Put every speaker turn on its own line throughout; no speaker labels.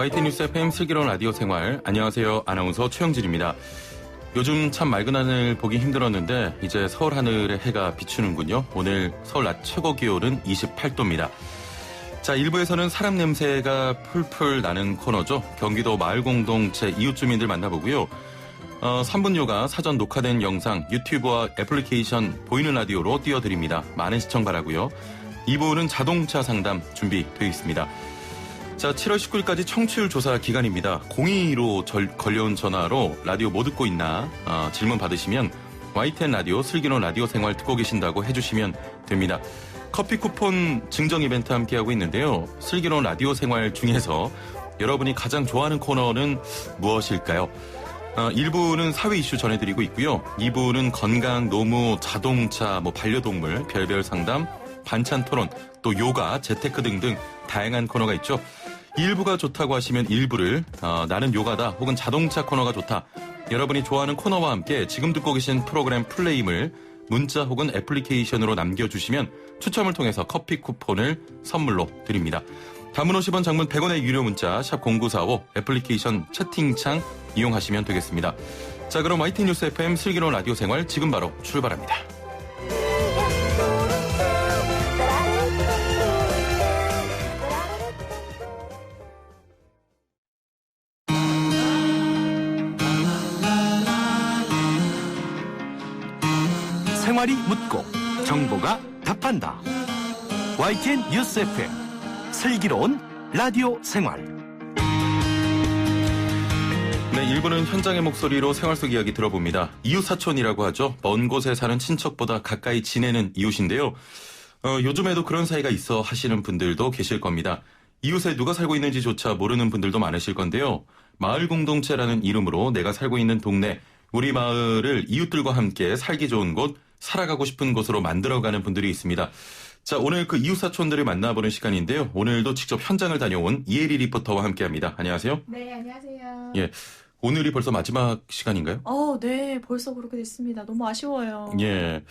YTN 뉴스 FM 슬기로운 라디오 생활. 안녕하세요. 아나운서 최영진입니다. 요즘 참 맑은 하늘 보기 힘들었는데 이제 서울 하늘에 해가 비추는군요. 오늘 서울 낮 최고 기온은 28도입니다. 자, 1부에서는 사람 냄새가 풀풀 나는 코너죠. 경기도 마을공동체 이웃주민들 만나보고요. 3분 요가 사전 녹화된 영상 유튜브와 애플리케이션 보이는 라디오로 띄워드립니다. 많은 시청 바라고요. 2부는 자동차 상담 준비되어 있습니다. 자, 7월 19일까지 청취율 조사 기간입니다. 02로 걸려온 전화로 라디오 뭐 듣고 있나 질문 받으시면 YTN 라디오 슬기로운 라디오 생활 듣고 계신다고 해주시면 됩니다. 커피 쿠폰 증정 이벤트 함께하고 있는데요. 슬기로운 라디오 생활 중에서 여러분이 가장 좋아하는 코너는 무엇일까요? 1부는 사회 이슈 전해드리고 있고요. 2부는 건강, 노무, 자동차, 반려동물, 별별 상담, 반찬 토론, 또 요가, 재테크 등등 다양한 코너가 있죠. 1부가 좋다고 하시면 1부를 나는 요가다 혹은 자동차 코너가 좋다. 여러분이 좋아하는 코너와 함께 지금 듣고 계신 프로그램 플레임을 문자 혹은 애플리케이션으로 남겨주시면 추첨을 통해서 커피 쿠폰을 선물로 드립니다. 단문 50원, 장문 100원의 유료 문자 샵 0945 애플리케이션 채팅창 이용하시면 되겠습니다. 자, 그럼 YTN 뉴스 FM 슬기로운 라디오 생활 지금 바로 출발합니다.
생활이 묻고 정보가 답한다. YTN 뉴스 FM 슬기로운 라디오 생활.
네, 1부는 현장의 목소리로 생활 속 이야기 들어봅니다. 이웃사촌이라고 하죠. 먼 곳에 사는 친척보다 가까이 지내는 이웃인데요. 요즘에도 그런 사이가 있어 하시는 분들도 계실 겁니다. 이웃에 누가 살고 있는지조차 모르는 분들도 많으실 건데요. 마을 공동체라는 이름으로 내가 살고 있는 동네, 우리 마을을 이웃들과 함께 살기 좋은 곳, 살아가고 싶은 곳으로 만들어가는 분들이 있습니다. 자, 오늘 그 이웃사촌들을 만나보는 시간인데요. 오늘도 직접 현장을 다녀온 이혜리 리포터와 함께합니다. 안녕하세요.
네, 안녕하세요.
예, 오늘이 벌써 마지막 시간인가요?
네, 벌써 그렇게 됐습니다. 너무 아쉬워요.
예,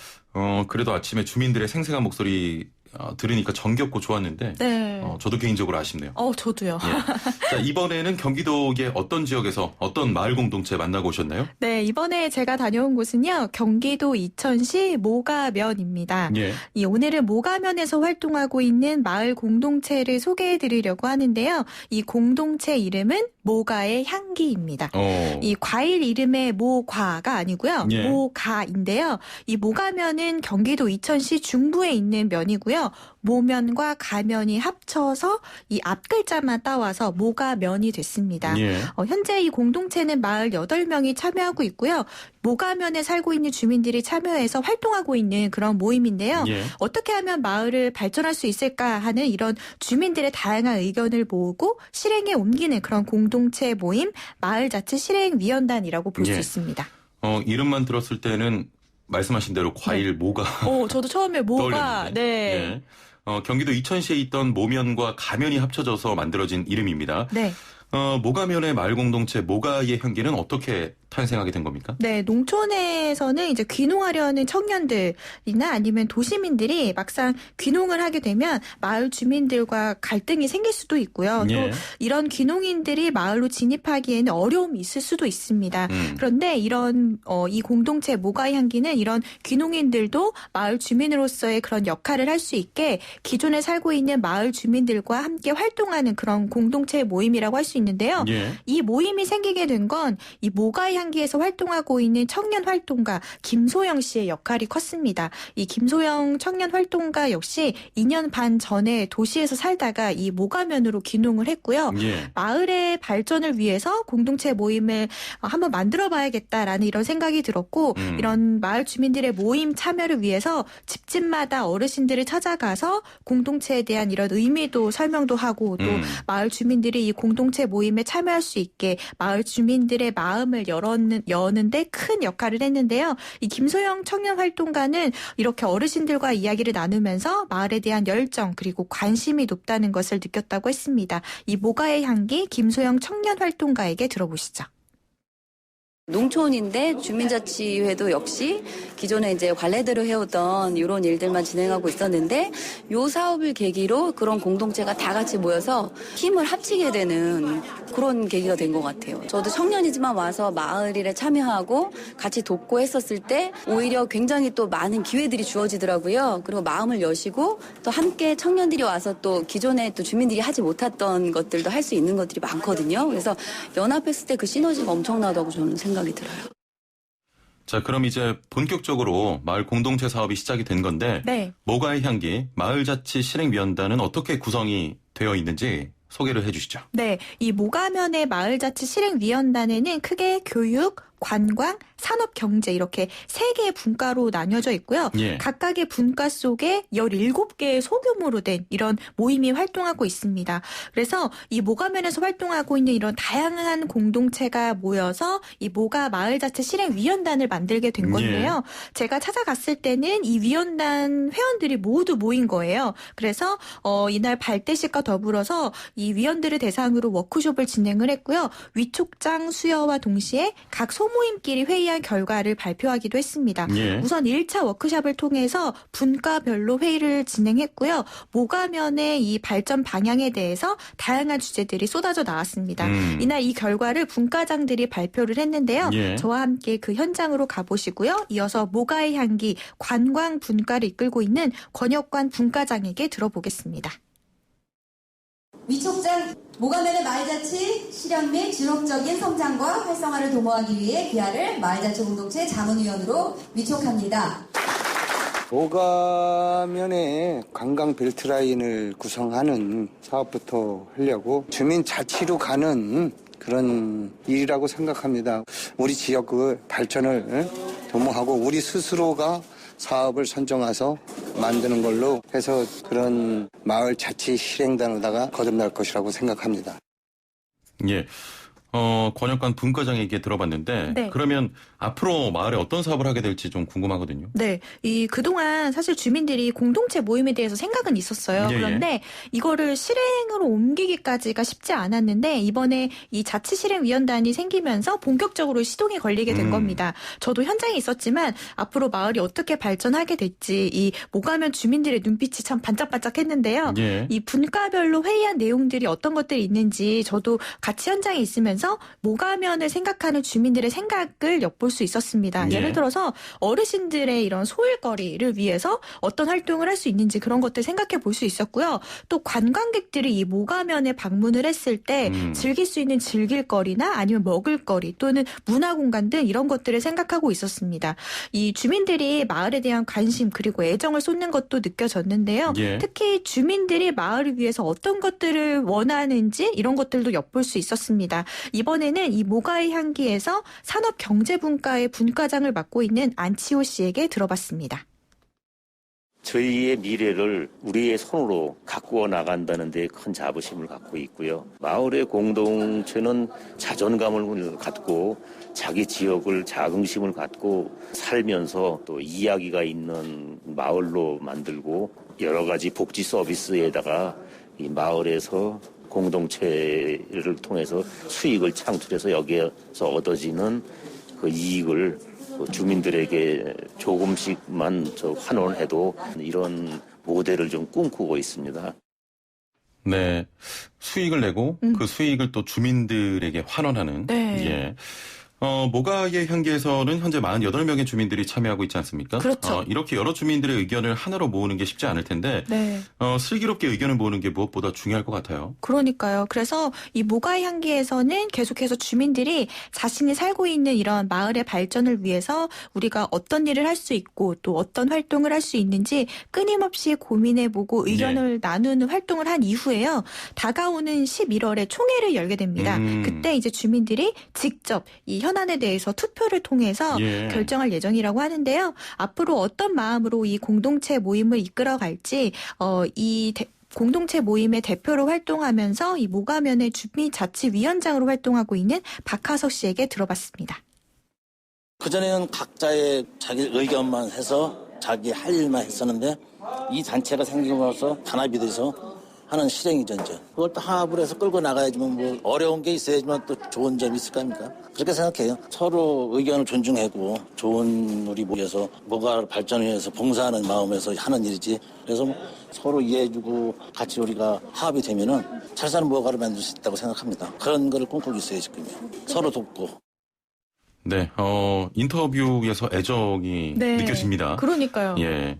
그래도 아침에 주민들의 생생한 목소리 들으니까 정겹고 좋았는데,
네.
저도 개인적으로 아쉽네요.
저도요.
예. 자, 이번에는 경기도의 어떤 지역에서 어떤 마을 공동체 만나고 오셨나요?
네, 이번에 제가 다녀온 곳은요, 경기도 이천시 모가면입니다.
예.
오늘은 모가면에서 활동하고 있는 마을 공동체를 소개해 드리려고 하는데요. 이 공동체 이름은 모가의 향기입니다. 이 과일 이름의 모과가 아니고요.
예.
모가인데요. 이 모가면은 경기도 이천시 중부에 있는 면이고요. 모면과 가면이 합쳐서 이 앞글자만 따와서 모가면이 됐습니다.
예.
현재 이 공동체는 마을 8명이 참여하고 있고요. 모가면에 살고 있는 주민들이 참여해서 활동하고 있는 그런 모임인데요.
예.
어떻게 하면 마을을 발전할 수 있을까 하는 이런 주민들의 다양한 의견을 모으고 실행에 옮기는 그런 공동체 모임, 마을자치실행위원단이라고 볼 수
예.
있습니다.
이름만 들었을 때는 말씀하신 대로 과일 모가.
저도 처음에 모가,
떠올렸는데.
네.
예. 경기도 이천시에 있던 모면과 가면이 합쳐져서 만들어진 이름입니다.
네.
모가면의 마을 공동체 모가의 향기는 어떻게 탄생하게 된 겁니까?
네, 농촌에서는 이제 귀농하려는 청년들이나 아니면 도시민들이 막상 귀농을 하게 되면 마을 주민들과 갈등이 생길 수도 있고요.
예.
또 이런 귀농인들이 마을로 진입하기에는 어려움이 있을 수도 있습니다. 그런데 이런 이 공동체 모가의 향기는 이런 귀농인들도 마을 주민으로서의 그런 역할을 할 수 있게 기존에 살고 있는 마을 주민들과 함께 활동하는 그런 공동체 모임이라고 할 수 있는데요.
예.
이 모임이 생기게 된 건 이 모가의 향기에서 활동하고 있는 청년 활동가 김소영 씨의 역할이 컸습니다. 이 김소영 청년 활동가 역시 2년 반 전에 도시에서 살다가 이 모가면으로 귀농을 했고요.
예.
마을의 발전을 위해서 공동체 모임을 한번 만들어 봐야겠다라는 이런 생각이 들었고 이런 마을 주민들의 모임 참여를 위해서 집집마다 어르신들을 찾아가서 공동체에 대한 이런 의미도 설명도 하고 또 마을 주민들이 이 공동체 모임에 참여할 수 있게 마을 주민들의 마음을 여는데 큰 역할을 했는데요. 이 김소영 청년 활동가는 이렇게 어르신들과 이야기를 나누면서 마을에 대한 열정 그리고 관심이 높다는 것을 느꼈다고 했습니다. 이 모가의 향기 김소영 청년 활동가에게 들어보시죠.
농촌인데 주민자치회도 역시 기존에 이제 관례대로 해오던 이런 일들만 진행하고 있었는데 요 사업을 계기로 그런 공동체가 다 같이 모여서 힘을 합치게 되는 그런 계기가 된 것 같아요. 저도 청년이지만 와서 마을 일에 참여하고 같이 돕고 했었을 때 오히려 굉장히 또 많은 기회들이 주어지더라고요. 그리고 마음을 여시고 또 함께 청년들이 와서 또 기존에 또 주민들이 하지 못했던 것들도 할 수 있는 것들이 많거든요. 그래서 연합했을 때 그 시너지가 엄청나다고 저는 생각이 들어요.
자, 그럼 이제 본격적으로 마을 공동체 사업이 시작이 된 건데
네.
모가의 향기 마을자치실행위원단은 어떻게 구성이 되어 있는지 소개를 해주시죠.
네, 이 모가면의 마을자치실행위원단에는 크게 교육, 관광, 산업, 경제 이렇게 3개의 분과로 나뉘어져 있고요.
예.
각각의 분과 속에 17개의 소규모로 된 이런 모임이 활동하고 있습니다. 그래서 이 모가면에서 활동하고 있는 이런 다양한 공동체가 모여서 이 모가 마을자치실행위원단을 만들게 된 건데요. 제가 찾아갔을 때는 이 위원단 회원들이 모두 모인 거예요. 그래서 이날 발대식과 더불어서 이 위원들을 대상으로 워크숍을 진행을 했고요. 위촉장 수여와 동시에 각 소모임끼리 회의한 결과를 발표하기도 했습니다.
예.
우선 1차 워크숍을 통해서 분과별로 회의를 진행했고요. 모가면의 이 발전 방향에 대해서 다양한 주제들이 쏟아져 나왔습니다. 이날 이 결과를 분과장들이 발표를 했는데요.
예.
저와 함께 그 현장으로 가보시고요. 이어서 모가의 향기 관광 분과를 이끌고 있는 권혁관 분과장에게 들어보겠습니다.
위촉장 모가면의 마을자치 실현 및 지속적인 성장과 활성화를 도모하기 위해 귀하를 마을자치 공동체 자문위원으로 위촉합니다.
모가면의 관광 벨트라인을 구성하는 사업부터 하려고 주민자치로 가는 그런 일이라고 생각합니다. 우리 지역의 발전을 도모하고 우리 스스로가 사업을 선정해서 만드는 걸로 해서 그런 마을 자치 실행단으로다가 거듭날 것이라고 생각합니다.
예. 권혁관 분과장에게 들어봤는데
네.
그러면 앞으로 마을에 어떤 사업을 하게 될지 좀 궁금하거든요.
네, 그동안 사실 주민들이 공동체 모임에 대해서 생각은 있었어요.
예, 예.
그런데 이거를 실행으로 옮기기까지가 쉽지 않았는데 이번에 이 자치실행위원단이 생기면서 본격적으로 시동이 걸리게 된 겁니다. 저도 현장에 있었지만 앞으로 마을이 어떻게 발전하게 될지 이 모가면 주민들의 눈빛이 참 반짝반짝했는데요.
예.
이 분과별로 회의한 내용들이 어떤 것들이 있는지 저도 같이 현장에 있으면서 모가면을 생각하는 주민들의 생각을 엿볼 수 있었습니다.
예.
예를 들어서 어르신들의 이런 소일거리를 위해서 어떤 활동을 할 수 있는지 그런 것들 생각해 볼 수 있었고요. 또 관광객들이 이 모가면에 방문을 했을 때 즐길 수 있는 즐길거리나 아니면 먹을거리 또는 문화공간 등 이런 것들을 생각하고 있었습니다. 이 주민들이 마을에 대한 관심 그리고 애정을 쏟는 것도 느껴졌는데요.
예.
특히 주민들이 마을을 위해서 어떤 것들을 원하는지 이런 것들도 엿볼 수 있었습니다. 이번에는 이 모가의 향기에서 산업경제분과의 분과장을 맡고 있는 안치호 씨에게 들어봤습니다.
저희의 미래를 우리의 손으로 가꾸어 나간다는 데 큰 자부심을 갖고 있고요. 마을의 공동체는 자존감을 갖고 자기 지역을 자긍심을 갖고 살면서 또 이야기가 있는 마을로 만들고 여러 가지 복지 서비스에다가 이 마을에서 공동체를 통해서 수익을 창출해서 여기에서 얻어지는 그 이익을 주민들에게 조금씩만 환원해도 이런 모델을 좀 꿈꾸고 있습니다.
네. 수익을 내고 그 수익을 또 주민들에게 환원하는.
네.
예. 모가의 향기에서는 현재 48명의 주민들이 참여하고 있지 않습니까?
그렇죠.
이렇게 여러 주민들의 의견을 하나로 모으는 게 쉽지 않을 텐데
네.
슬기롭게 의견을 모으는 게 무엇보다 중요할 것 같아요.
그러니까요. 그래서 이 모가의 향기에서는 계속해서 주민들이 자신이 살고 있는 이런 마을의 발전을 위해서 우리가 어떤 일을 할 수 있고 또 어떤 활동을 할 수 있는지 끊임없이 고민해보고 의견을 나누는 활동을 한 이후에요. 다가오는 11월에 총회를 열게 됩니다. 그때 이제 주민들이 직접 이 현안에 대해서 투표를 통해서
예.
결정할 예정이라고 하는데요. 앞으로 어떤 마음으로 이 공동체 모임을 이끌어갈지 공동체 모임의 대표로 활동하면서 이 모가면의 주민자치위원장으로 활동하고 있는 박하석 씨에게 들어봤습니다.
그전에는 각자의 자기 의견만 해서 자기 할 일만 했었는데 이 단체가 생기고 나서 단합이 돼서 하는 실행이죠, 이제. 그걸 또 화합을 해서 끌고 나가야지만 뭐 어려운 게 있어야지만 또 좋은 점이 있을 거 아닙니까? 그렇게 생각해요. 서로 의견을 존중하고 좋은 우리 모여서 뭐가 발전을 위해서 봉사하는 마음에서 하는 일이지. 그래서 뭐 서로 이해해주고 같이 우리가 화합이 되면은 잘 사는 무화과를 만들 수 있다고 생각합니다. 그런 거를 꿈꾸고 있어요, 지금요. 서로 돕고.
네, 인터뷰에서 애정이
네.
느껴집니다.
그러니까요.
예.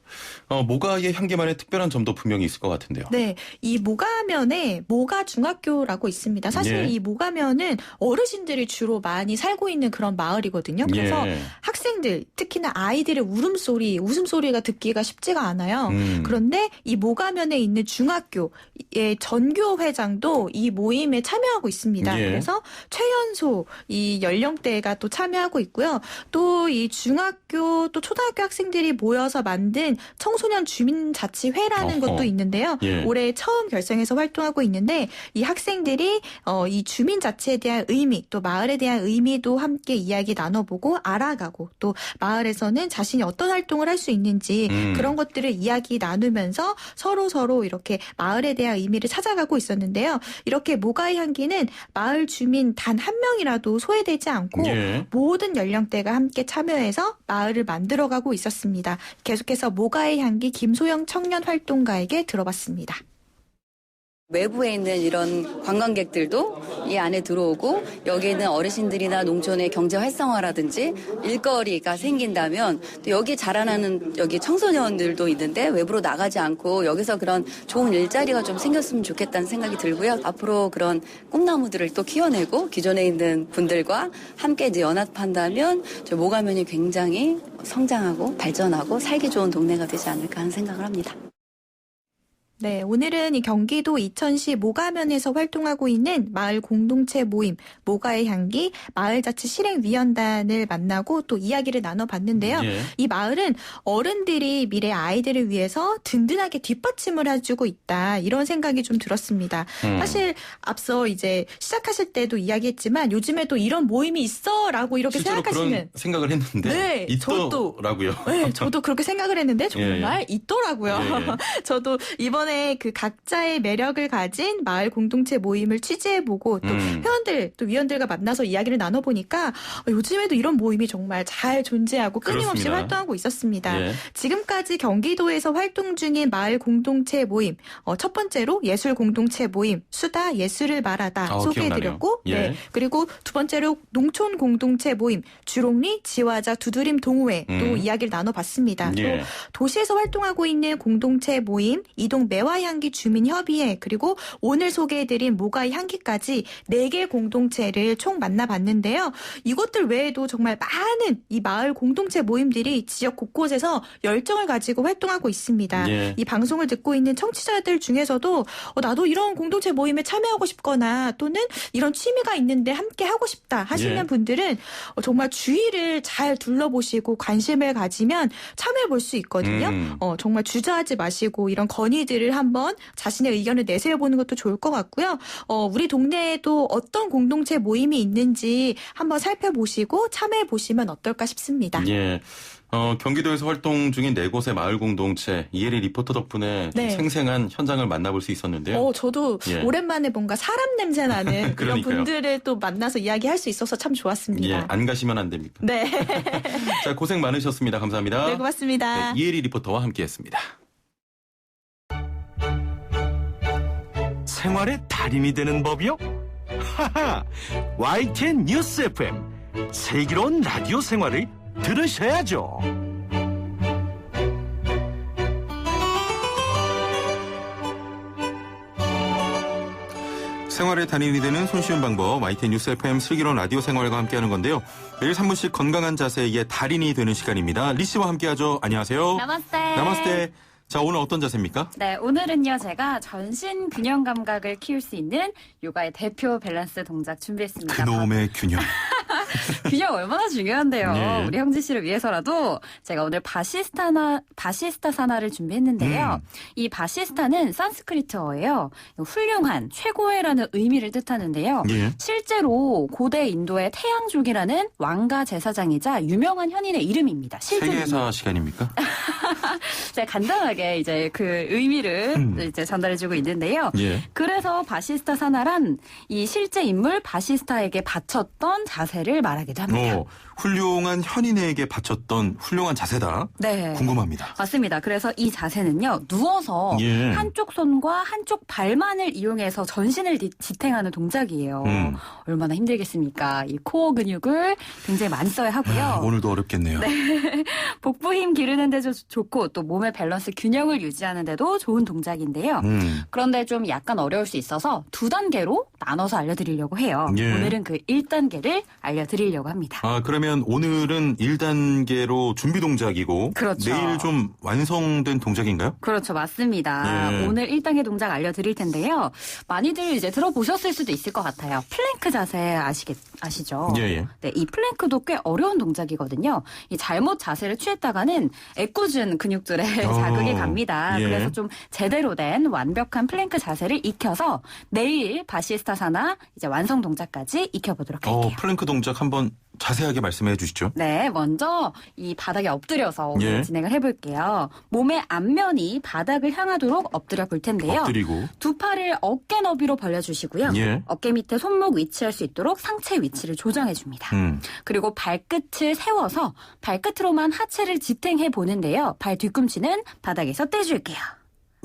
모가의 향기만의 특별한 점도 분명히 있을 것 같은데요.
네, 이 모가면에 모가 중학교라고 있습니다. 사실
예.
이 모가면은 어르신들이 주로 많이 살고 있는 그런 마을이거든요. 그래서
예.
학생들, 특히나 아이들의 웃음소리가 듣기가 쉽지가 않아요. 그런데 이 모가면에 있는 중학교의 전교 회장도 이 모임에 참여하고 있습니다.
예.
그래서 최연소 이 연령대가 또 참여하고 있고요. 또 이 중학교 또 초등학교 학생들이 모여서 만든 청소년 주민자치회라는
어허.
것도 있는데요.
예.
올해 처음 결성해서 활동하고 있는데 이 학생들이 이 주민자치에 대한 의미 또 마을에 대한 의미도 함께 이야기 나눠보고 알아가고 또 마을에서는 자신이 어떤 활동을 할 수 있는지 그런 것들을 이야기 나누면서 서로 이렇게 마을에 대한 의미를 찾아가고 있었는데요. 이렇게 모가의 향기는 마을 주민 단 한 명이라도 소외되지 않고
예.
모든 연령대가 함께 참여해서 마을을 만들어가고 있었습니다. 계속해서 모가의 향기 김소영 청년 활동가에게 들어봤습니다.
외부에 있는 이런 관광객들도 이 안에 들어오고 여기에 있는 어르신들이나 농촌의 경제 활성화라든지 일거리가 생긴다면 또 여기 자라나는 여기 청소년들도 있는데 외부로 나가지 않고 여기서 그런 좋은 일자리가 좀 생겼으면 좋겠다는 생각이 들고요. 앞으로 그런 꿈나무들을 또 키워내고 기존에 있는 분들과 함께 이제 연합한다면 저 모가면이 굉장히 성장하고 발전하고 살기 좋은 동네가 되지 않을까 하는 생각을 합니다.
네, 오늘은 이 경기도 이천시 모가면에서 활동하고 있는 마을 공동체 모임 모가의 향기 마을자치 실행위원단을 만나고 또 이야기를 나눠봤는데요.
예.
이 마을은 어른들이 미래 아이들을 위해서 든든하게 뒷받침을 해주고 있다 이런 생각이 좀 들었습니다. 사실 앞서 이제 시작하실 때도 이야기했지만 요즘에도 이런 모임이 있어라고 이렇게
실제로
생각하시면
그런 생각을 했는데
네,
있더라고요.
네, 저도 그렇게 생각을 했는데 정말 있더라고요.
예.
저도 이번에 그 각자의 매력을 가진 마을 공동체 모임을 취재해보고 또 회원들 또 위원들과 만나서 이야기를 나눠보니까 요즘에도 이런 모임이 정말 잘 존재하고 끊임없이
그렇습니다.
활동하고 있었습니다.
예.
지금까지 경기도에서 활동 중인 마을 공동체 모임 첫 번째로 예술 공동체 모임 수다 예술을 말하다 소개해드렸고
기억나네요. 예.
네, 그리고 두 번째로 농촌 공동체 모임 주롱리 지화자 두드림 동호회 또 이야기를 나눠봤습니다.
예.
또 도시에서 활동하고 있는 공동체 모임 이동 매화향기 주민협의회 그리고 오늘 소개해드린 모가의 향기까지 4개 공동체를 총 만나봤는데요. 이것들 외에도 정말 많은 이 마을 공동체 모임들이 지역 곳곳에서 열정을 가지고 활동하고 있습니다.
예.
이 방송을 듣고 있는 청취자들 중에서도 나도 이런 공동체 모임에 참여하고 싶거나 또는 이런 취미가 있는데 함께 하고 싶다 하시는
예.
분들은 정말 주위를 잘 둘러보시고 관심을 가지면 참여해 볼 수 있거든요. 정말 주저하지 마시고 이런 건의들을 한번 자신의 의견을 내세워보는 것도 좋을 것 같고요. 우리 동네에도 어떤 공동체 모임이 있는지 한번 살펴보시고 참여해보시면 어떨까 싶습니다.
예. 경기도에서 활동 중인 4곳의 마을 공동체 이혜리 리포터 덕분에 좀
네.
생생한 현장을 만나볼 수 있었는데요.
저도
예.
오랜만에 뭔가 사람 냄새 나는 이런
그러니까요.
분들을 또 만나서 이야기할 수 있어서 참 좋았습니다.
예, 안 가시면 안 됩니까?
네.
자, 고생 많으셨습니다. 감사합니다.
네, 고맙습니다.
네, 이혜리 리포터와 함께했습니다.
생활의 달인이 되는 법이요? 하하! YTN 뉴스 FM 슬기로운 라디오 생활을 들으셔야죠.
생활의 달인이 되는 손쉬운 방법 YTN 뉴스 FM 슬기로운 라디오 생활과 함께하는 건데요. 매일 3분씩 건강한 자세의 달인이 되는 시간입니다. 리 씨와 함께하죠. 안녕하세요.
나마스테.
나마스테. 자, 오늘 어떤 자세입니까?
네, 오늘은요, 제가 전신 균형 감각을 키울 수 있는 요가의 대표 밸런스 동작 준비했습니다.
그놈의 균형.
균형 얼마나 중요한데요.
예.
우리 형지 씨를 위해서라도 제가 오늘 바시스타사나를 준비했는데요. 이 바시스타는 산스크리트어예요. 훌륭한, 최고의라는 의미를 뜻하는데요.
예.
실제로 고대 인도의 태양족이라는 왕가 제사장이자 유명한 현인의 이름입니다. 실제
세계사 시간입니까?
제가 간단하게 이제 그 의미를 이제 전달해주고 있는데요.
예.
그래서 바시스타 사나란 이 실제 인물 바시스타에게 바쳤던 자세를 말하기도 합니다.
훌륭한 현인에게 바쳤던 훌륭한 자세다.
네.
궁금합니다.
맞습니다. 그래서 이 자세는요, 누워서
예.
한쪽 손과 한쪽 발만을 이용해서 전신을 지탱하는 동작이에요. 얼마나 힘들겠습니까? 이 코어 근육을 굉장히 많이 써야 하고요.
오늘도 어렵겠네요.
네. 복부 힘 기르는 데도 좋고 또 몸의 밸런스 균형을 유지하는 데도 좋은 동작인데요. 그런데 좀 약간 어려울 수 있어서 2단계로 나눠서 알려드리려고 해요.
예.
오늘은 그 1단계를 알려드리려고 합니다.
그러면 오늘은 1단계로 준비 동작이고
그렇죠.
내일 좀 완성된 동작인가요?
그렇죠. 맞습니다.
예.
오늘 1단계 동작 알려드릴 텐데요. 많이들 이제 들어보셨을 수도 있을 것 같아요. 플랭크 자세 아시죠?
예.
네, 이 플랭크도 꽤 어려운 동작이거든요. 이 잘못 자세를 취했다가는 애꿎은 근육들에 자극이 갑니다.
예.
그래서 좀 제대로 된 완벽한 플랭크 자세를 익혀서 내일 바시스타사나 이제 완성 동작까지 익혀보도록 할게요.
플랭크 동작 한번 자세하게 말씀해 주시죠.
네, 먼저 이 바닥에 엎드려서 오늘
예.
진행을 해볼게요. 몸의 앞면이 바닥을 향하도록 엎드려 볼 텐데요.
엎드리고.
두 팔을 어깨 너비로 벌려주시고요.
예.
어깨 밑에 손목 위치할 수 있도록 상체 위치를 조정해줍니다. 그리고 발끝을 세워서 발끝으로만 하체를 지탱해 보는데요. 발 뒤꿈치는 바닥에서 떼줄게요.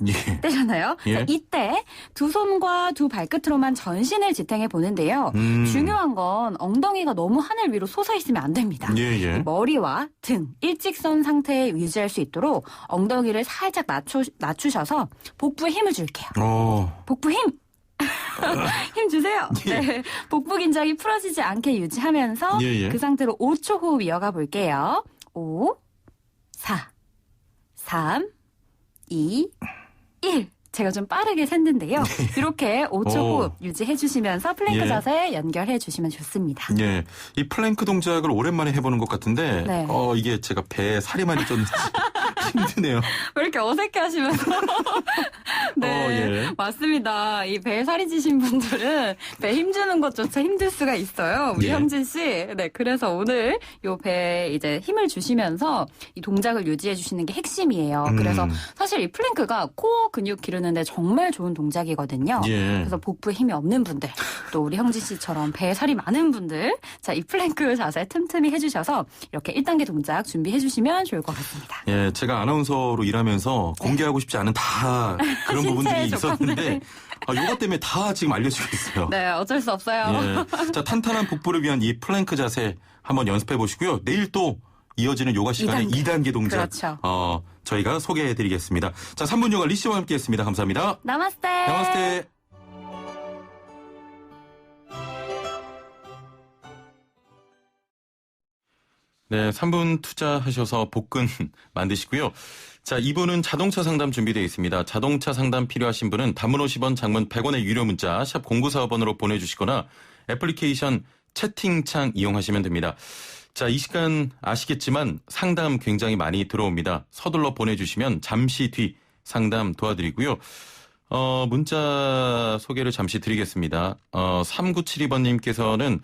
예.
떼잖아요.
예.
자, 이때 두 손과 두 발끝으로만 전신을 지탱해 보는데요. 중요한 건 엉덩이가 너무 하늘 위로 솟아 있으면 안 됩니다.
예.
머리와 등 일직선 상태에 유지할 수 있도록 엉덩이를 살짝 낮추셔서 복부에 힘을 줄게요. 복부 힘! 힘 주세요.
예.
네. 복부 긴장이 풀어지지 않게 유지하면서
예.
그 상태로 5초 호흡 이어가 볼게요. 5, 4, 3, 2, 1. 제가 좀 빠르게 샜는데요. 이렇게 5초 호흡 유지해 주시면서 플랭크
예.
자세 연결해 주시면 좋습니다.
예. 이 플랭크 동작을 오랜만에 해보는 것 같은데,
네.
이게 제가 배에 살이 많이 쪘는지 힘드네요.
왜 이렇게 어색해 하시면서. 네.
예.
맞습니다. 이 배에 살이 찌신 분들은 배 힘주는 것조차 힘들 수가 있어요. 우리
예.
형진 씨. 네. 그래서 오늘 요 배에 이제 힘을 주시면서 이 동작을 유지해 주시는 게 핵심이에요. 그래서 사실 이 플랭크가 코어 근육 기르는데 정말 좋은 동작이거든요.
예.
그래서 복부에 힘이 없는 분들, 또 우리 형진 씨처럼 배에 살이 많은 분들, 자, 이 플랭크 자세 틈틈이 해주셔서 이렇게 1단계 동작 준비해 주시면 좋을 것 같습니다.
예, 제가 아나운서로 일하면서 공개하고 싶지 않은 다 그런 부분들이
신체
있었는데, 요거 때문에 다 지금 알려지고 있어요.
네, 어쩔 수 없어요.
예. 자, 탄탄한 복부를 위한 이 플랭크 자세 한번 연습해 보시고요. 내일 또 이어지는 요가 시간에 2단계 동작.
그렇죠.
저희가 소개해 드리겠습니다. 자, 3분 요가 리씨와 함께 했습니다. 감사합니다.
나마스테.
나마스테. 네, 3분 투자하셔서 복근 만드시고요. 자, 2부는 자동차 상담 준비되어 있습니다. 자동차 상담 필요하신 분은 단문 50원, 장문 100원의 유료 문자 샵 0945번으로 보내주시거나 애플리케이션 채팅창 이용하시면 됩니다. 자, 이 시간 아시겠지만 상담 굉장히 많이 들어옵니다. 서둘러 보내주시면 잠시 뒤 상담 도와드리고요. 문자 소개를 잠시 드리겠습니다. 3972번님께서는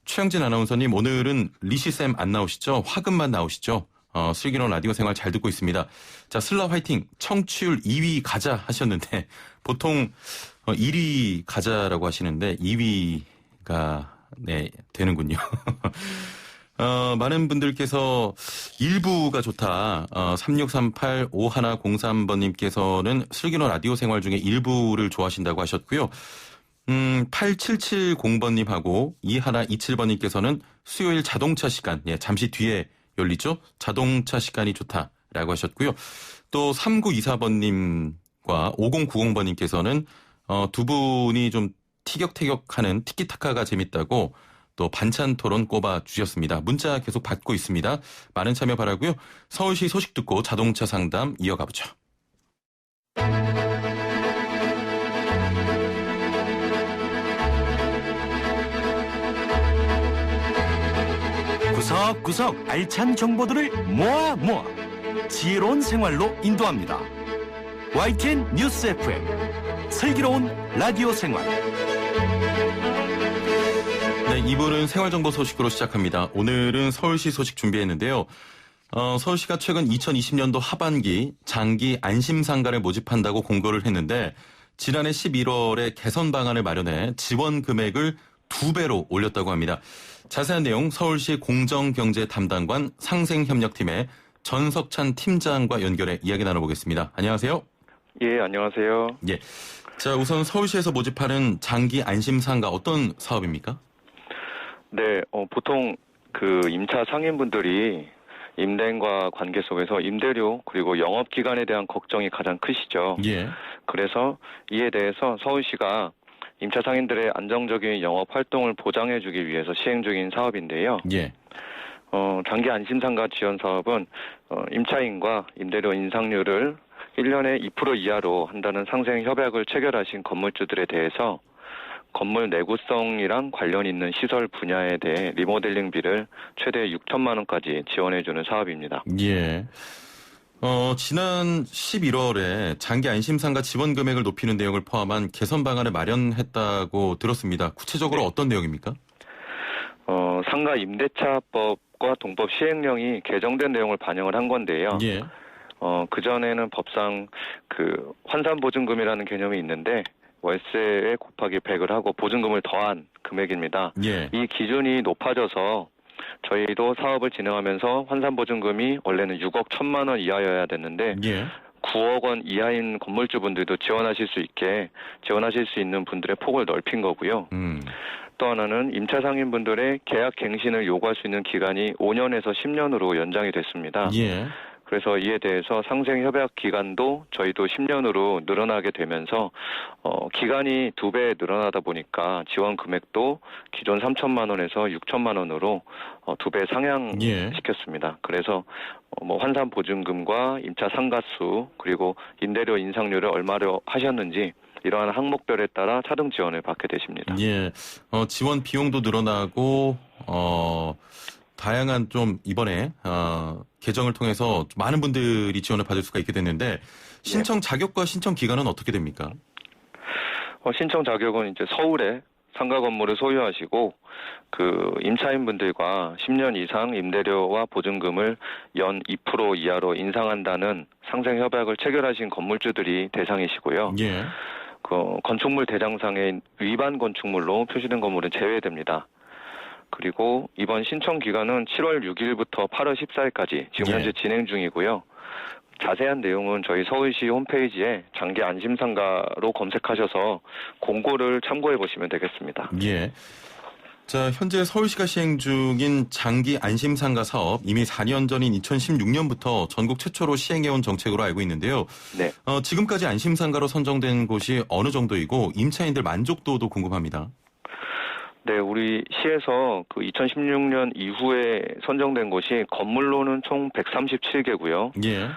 최영진 아나운서님, 오늘은 리시쌤 안 나오시죠? 화금만 나오시죠? 슬기로운 라디오 생활 잘 듣고 있습니다. 자, 슬라 화이팅! 청취율 2위 가자 하셨는데, 보통 1위 가자라고 하시는데 2위가 네 되는군요. 많은 분들께서 1부가 좋다. 3638 5103번님께서는 슬기로운 라디오 생활 중에 1부를 좋아하신다고 하셨고요. 8770번님하고 2127번님께서는 수요일 자동차 시간, 예, 잠시 뒤에 열리죠? 자동차 시간이 좋다라고 하셨고요. 또 3924번님과 5090번님께서는 두 분이 좀 티격태격하는 티키타카가 재밌다고 또 반찬 토론 꼽아 주셨습니다. 문자 계속 받고 있습니다. 많은 참여 바라고요. 서울시 소식 듣고 자동차 상담 이어가 보죠.
구석구석 알찬 정보들을 모아 지혜로운 생활로 인도합니다. YTN 뉴스 FM 슬기로운 라디오 생활.
네, 2부는 생활정보 소식으로 시작합니다. 오늘은 서울시 소식 준비했는데요. 서울시가 최근 2020년도 하반기 장기 안심상가를 모집한다고 공고를 했는데 지난해 11월에 개선 방안을 마련해 지원 금액을 2배로 올렸다고 합니다. 자세한 내용 서울시 공정경제 담당관 상생협력팀의 전석찬 팀장과 연결해 이야기 나눠보겠습니다. 안녕하세요.
예, 안녕하세요.
예. 자, 우선 서울시에서 모집하는 장기 안심상가 어떤 사업입니까?
네, 보통 그 임차 상인분들이 임대인과 관계 속에서 임대료 그리고 영업기간에 대한 걱정이 가장 크시죠.
예.
그래서 이에 대해서 서울시가 임차 상인들의 안정적인 영업 활동을 보장해주기 위해서 시행 중인 사업인데요.
예.
장기 안심상가 지원 사업은 임차인과 임대료 인상률을 1년에 2% 이하로 한다는 상생 협약을 체결하신 건물주들에 대해서 건물 내구성이랑 관련 있는 시설 분야에 대해 리모델링비를 최대 6천만 원까지 지원해주는 사업입니다.
예. 지난 11월에 장기 안심상가 지원 금액을 높이는 내용을 포함한 개선 방안을 마련했다고 들었습니다. 구체적으로
네.
어떤 내용입니까?
상가 임대차법과 동법 시행령이 개정된 내용을 반영을 한 건데요.
예.
그전에는 법상 그 환산보증금이라는 개념이 있는데 월세에 곱하기 100을 하고 보증금을 더한 금액입니다.
예.
이 기준이 높아져서 저희도 사업을 진행하면서 환산보증금이 원래는 6억 1천만 원 이하여야 됐는데
예.
9억 원 이하인 건물주분들도 지원하실 수 있는 분들의 폭을 넓힌 거고요. 또 하나는 임차 상인분들의 계약 갱신을 요구할 수 있는 기간이 5년에서 10년으로 연장이 됐습니다.
예.
그래서 이에 대해서 상생 협약 기간도 저희도 10년으로 늘어나게 되면서 기간이 2배 늘어나다 보니까 지원 금액도 기존 3천만 원에서 6천만 원으로 2배 상향시켰습니다. 그래서 뭐 환산 보증금과 임차 상가수 그리고 임대료 인상률을 얼마로 하셨는지 이러한 항목별에 따라 차등 지원을 받게 되십니다.
예. 지원 비용도 늘어나고 다양한 좀 이번에 개정을 통해서 많은 분들이 지원을 받을 수가 있게 됐는데 신청 자격과 신청 기간은 어떻게 됩니까?
신청 자격은 이제 서울에 상가 건물을 소유하시고 그 임차인분들과 10년 이상 임대료와 보증금을 연 2% 이하로 인상한다는 상생 협약을 체결하신 건물주들이 대상이시고요.
예.
그 건축물 대장상의 위반 건축물로 표시된 건물은 제외됩니다. 그리고 이번 신청 기간은 7월 6일부터 8월 14일까지 지금 현재 진행 중이고요. 자세한 내용은 저희 서울시 홈페이지에 장기 안심상가로 검색하셔서 공고를 참고해 보시면 되겠습니다.
예. 자, 현재 서울시가 시행 중인 장기 안심상가 사업 이미 4년 전인 2016년부터 전국 최초로 시행해온 정책으로 알고 있는데요.
네.
지금까지 안심상가로 선정된 곳이 어느 정도이고 임차인들 만족도도 궁금합니다.
네, 우리 시에서 그 2016년 이후에 선정된 곳이 건물로는 총 137개고요.
예.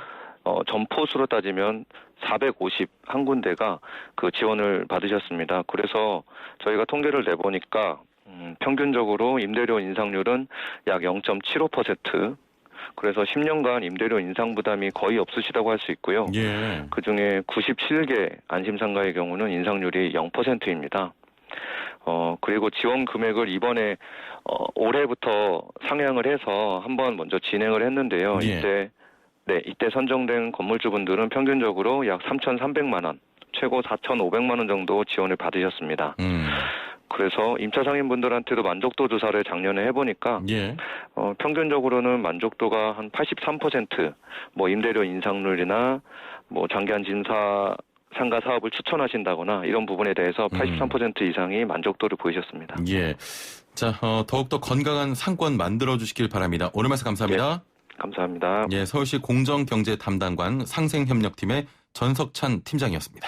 점포수로 따지면 451군데가 그 지원을 받으셨습니다. 그래서 저희가 통계를 내보니까 평균적으로 임대료 인상률은 약 0.75%, 그래서 10년간 임대료 인상 부담이 거의 없으시다고 할 수 있고요.
예.
그중에 97개 안심상가의 경우는 인상률이 0%입니다. 그리고 지원 금액을 이번에 올해부터 상향을 해서 한번 먼저 진행을 했는데요.
예.
이때 선정된 건물주분들은 평균적으로 약 3,300만 원, 최고 4,500만 원 정도 지원을 받으셨습니다. 그래서 임차 상인분들한테도 만족도 조사를 작년에 해보니까
예.
평균적으로는 만족도가 한 83%, 뭐 임대료 인상률이나 뭐 장기한 상가 사업을 추천하신다거나 이런 부분에 대해서 83% 이상이 만족도를 보이셨습니다.
예. 자, 더욱더 건강한 상권 만들어 주시길 바랍니다. 오늘 말씀 감사합니다.
네, 감사합니다.
예, 서울시 공정경제 담당관 상생협력팀의 전석찬 팀장이었습니다.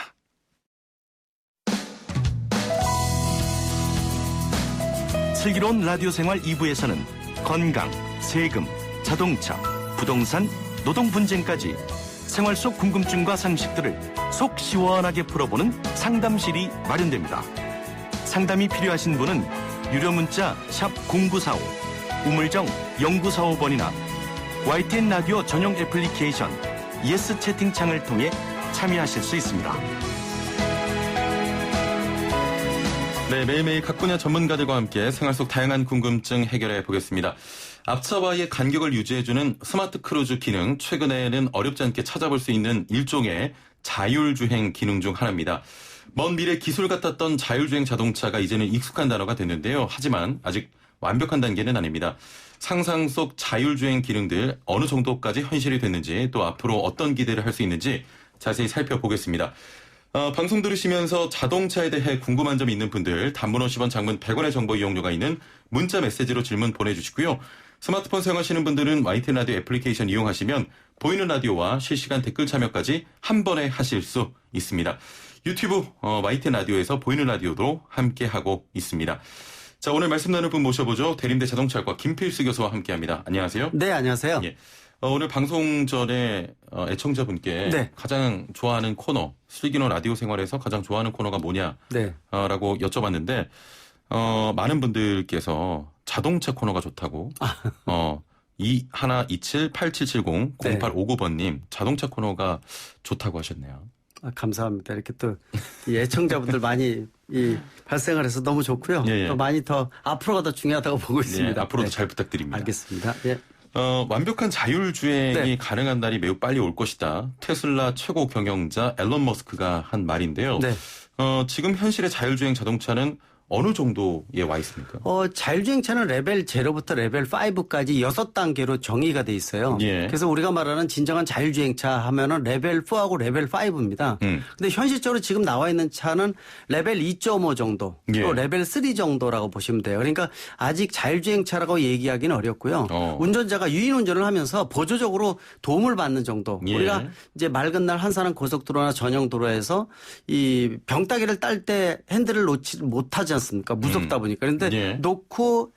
슬기로운 라디오 생활 2부에서는 건강, 세금, 자동차, 부동산, 노동 분쟁까지 생활 속 궁금증과 상식들을 속 시원하게 풀어보는 상담실이 마련됩니다. 상담이 필요하신 분은 유료 문자 샵 0945, 우물정 0945번이나 YTN 라디오 전용 애플리케이션 예스 채팅창을 통해 참여하실 수 있습니다.
네, 매일매일 각 분야 전문가들과 함께 생활 속 다양한 궁금증 해결해 보겠습니다. 앞차와의 간격을 유지해주는 스마트 크루즈 기능, 최근에는 어렵지 않게 찾아볼 수 있는 일종의 자율주행 기능 중 하나입니다. 먼 미래 기술 같았던 자율주행 자동차가 이제는 익숙한 단어가 됐는데요. 하지만 아직 완벽한 단계는 아닙니다. 상상 속 자율주행 기능들 어느 정도까지 현실이 됐는지, 또 앞으로 어떤 기대를 할 수 있는지 자세히 살펴보겠습니다. 방송 들으시면서 자동차에 대해 궁금한 점이 있는 분들, 단문 50원, 장문 100원의 정보 이용료가 있는 문자 메시지로 질문 보내주시고요. 스마트폰 사용하시는 분들은 YTN 라디오 애플리케이션 이용하시면 보이는 라디오와 실시간 댓글 참여까지 한 번에 하실 수 있습니다. 유튜브 YTN 라디오에서 보이는 라디오도 함께하고 있습니다. 자, 오늘 말씀 나눌 분 모셔보죠. 대림대 자동차학과 김필수 교수와 함께합니다. 안녕하세요.
네, 안녕하세요.
예. 오늘 방송 전에 애청자분께
네.
가장 좋아하는 코너, 슬기로운 라디오 생활에서 가장 좋아하는 코너가 뭐냐라고
네.
여쭤봤는데 많은 분들께서 자동차 코너가 좋다고 2127-8770 0859번님 자동차 코너가 좋다고 하셨네요.
감사합니다. 이렇게 또 이 애청자분들 많이 발생을 해서 너무 좋고요.
예.
또 많이 더 앞으로가 더 중요하다고 보고 있습니다.
앞으로도 잘 부탁드립니다.
알겠습니다. 예.
완벽한 자율주행이 가능한 날이 매우 빨리 올 것이다. 테슬라 최고 경영자 앨런 머스크가 한 말인데요.
네.
지금 현실의 자율주행 자동차는 어느 정도에 와 있습니까?
자율주행차는 레벨 0부터 레벨 5까지 6단계로 정의가 돼 있어요.
예.
그래서 우리가 말하는 진정한 자율주행차 하면은 레벨 4하고 레벨 5입니다. 근데 현실적으로 지금 나와 있는 차는 레벨 2.5 정도, 또
예.
레벨 3 정도라고 보시면 돼요. 그러니까 아직 자율주행차라고 얘기하기는 어렵고요. 운전자가 유인 운전을 하면서 보조적으로 도움을 받는 정도.
예.
우리가 이제 맑은 날 한산한 고속도로나 전용 도로에서 이 병따개를 딸 때 핸들을 놓지 못하지 않습니까? 무섭다 보니까. 그런데
예.
놓고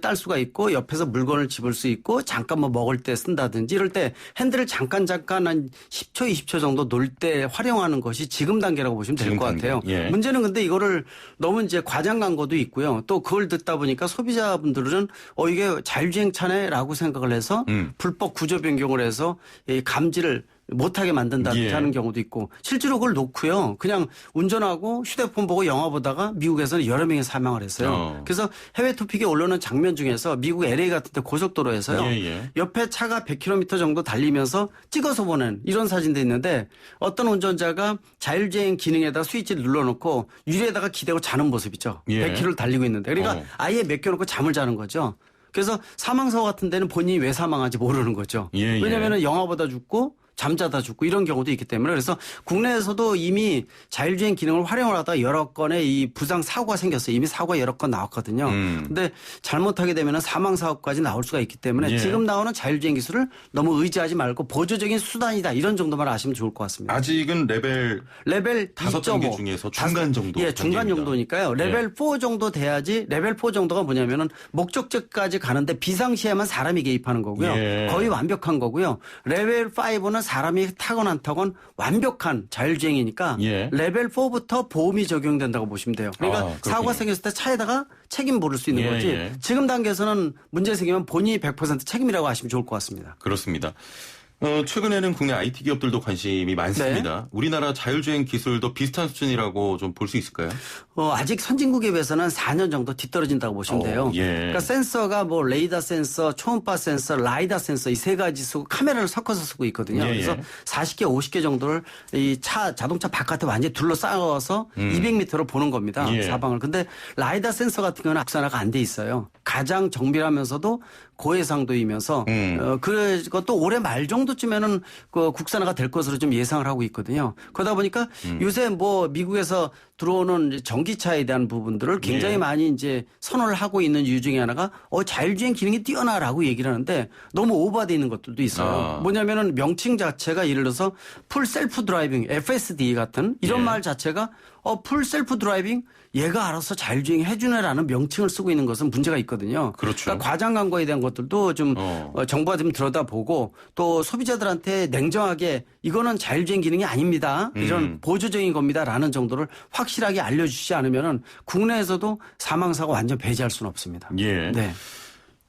딸 수가 있고 옆에서 물건을 집을 수 있고 잠깐 뭐 먹을 때 쓴다든지 이럴 때 핸들을 잠깐 한 10초, 20초 정도 놓을 때 활용하는 것이 지금 단계라고 보시면 될 것 같아요.
예.
문제는 근데 이거를 너무 이제 과장 광고도 있고요. 또 그걸 듣다 보니까 소비자분들은 이게 자율주행차네라고 생각을 해서 불법 구조 변경을 해서 이 감지를 못하게 만든다든지
예.
하는 경우도 있고 실제로 그걸 놓고요. 그냥 운전하고 휴대폰 보고 영화 보다가 미국에서는 여러 명이 사망을 했어요. 그래서 해외 토픽에 올라오는 장면 중에서 미국 LA 같은 데 고속도로에서요.
예.
옆에 차가 100km 정도 달리면서 찍어서 보낸 이런 사진도 있는데 어떤 운전자가 자율주행 기능에다 스위치를 눌러놓고 유리에다가 기대고 자는 모습이죠.
예.
100km를 달리고 있는데. 그러니까 아예 맡겨놓고 잠을 자는 거죠. 그래서 사망사고 같은 데는 본인이 왜 사망한지 모르는 거죠.
예.
왜냐하면 영화보다 죽고 잠자다 죽고 이런 경우도 있기 때문에 그래서 국내에서도 이미 자율주행 기능을 활용을 하다 여러 건의 이 부상 사고가 생겼어요. 이미 사고가 여러 건 나왔거든요. 근데 잘못하게 되면 사망 사고까지 나올 수가 있기 때문에
예.
지금 나오는 자율주행 기술을 너무 의지하지 말고 보조적인 수단이다. 이런 정도만 아시면 좋을 것 같습니다.
아직은 레벨
5.5
중에서 중간 정도.
예, 중간
단계입니다.
정도니까요. 레벨 4 정도 돼야지. 레벨 4 정도가 뭐냐면은 목적지까지 가는데 비상시에만 사람이 개입하는 거고요.
예.
거의 완벽한 거고요. 레벨 5는 사람이 타건 안 타건 완벽한 자율주행이니까
예.
레벨 4부터 보험이 적용된다고 보시면 돼요. 그러니까
그렇군요.
사고가 생겼을 때 차에다가 책임 물을 수 있는
예,
거지.
예.
지금 단계에서는 문제 생기면 본인이 100% 책임이라고 하시면 좋을 것 같습니다.
그렇습니다. 최근에는 국내 IT 기업들도 관심이 많습니다.
네.
우리나라 자율주행 기술도 비슷한 수준이라고 좀 볼 수 있을까요?
아직 선진국에 비해서는 4년 정도 뒤떨어진다고 보시면 돼요.
예.
그러니까 센서가 뭐 레이더 센서, 초음파 센서, 라이다 센서 이 세 가지 쓰고 카메라를 섞어서 쓰고 있거든요.
예,
그래서
예.
40개, 50개 정도를 이 자동차 바깥에 완전히 둘러싸서 200m로 보는 겁니다.
예.
사방을. 근데 라이다 센서 같은 경우는 국산화가 안 돼 있어요. 가장 정밀하면서도 고해상도이면서 그것도 올해 말 정도쯤에는 그 국산화가 될 것으로 좀 예상을 하고 있거든요. 그러다 보니까 요새 뭐 미국에서 들어오는 전기차에 대한 부분들을 굉장히
예.
많이 이제 선호를 하고 있는 이유 중에 하나가 자율주행 기능이 뛰어나라고 얘기를 하는데 너무 오버되어 있는 것들도 있어요. 뭐냐면은 명칭 자체가 예를 들어서 풀 셀프 드라이빙, FSD 같은 이런
예.
말 자체가 풀 셀프 드라이빙 얘가 알아서 자율주행 해주네라는 명칭을 쓰고 있는 것은 문제가 있거든요.
그렇죠.
그러니까 과장 광고에 대한 것들도 좀 정부가 좀 들여다보고 또 소비자들한테 냉정하게 이거는 자율주행 기능이 아닙니다. 이런 보조적인 겁니다라는 정도를 확실하게 알려주시지 않으면은 국내에서도 사망사고 완전 배제할 수는 없습니다.
예.
네.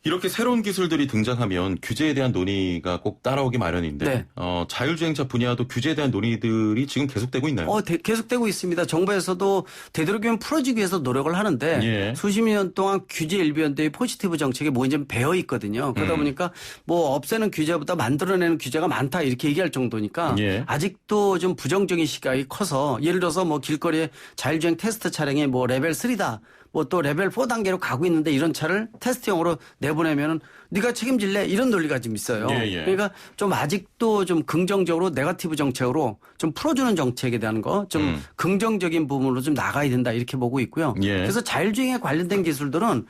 이렇게 새로운 기술들이 등장하면 규제에 대한 논의가 꼭 따라오기 마련인데
네.
자율주행차 분야도 규제에 대한 논의들이 지금 계속되고 있나요?
계속되고 있습니다. 정부에서도 되도록이면 풀어주기 위해서 노력을 하는데
예.
수십 년 동안 규제 일변도의 포지티브 정책에 뭐 이제 배어 있거든요. 그러다 보니까 뭐 없애는 규제보다 만들어내는 규제가 많다 이렇게 얘기할 정도니까
예.
아직도 좀 부정적인 시각이 커서 예를 들어서 뭐 길거리에 자율주행 테스트 차량이 뭐 레벨 3다. 뭐 또 레벨 4단계로 가고 있는데 이런 차를 테스트용으로 내보내면은 네가 책임질래? 이런 논리가 좀 있어요.
예, 예.
그러니까 좀 아직도 좀 긍정적으로 네거티브 정책으로 좀 풀어주는 정책에 대한 거 좀 긍정적인 부분으로 좀 나가야 된다 이렇게 보고 있고요.
예.
그래서 자율주행에 관련된 기술들은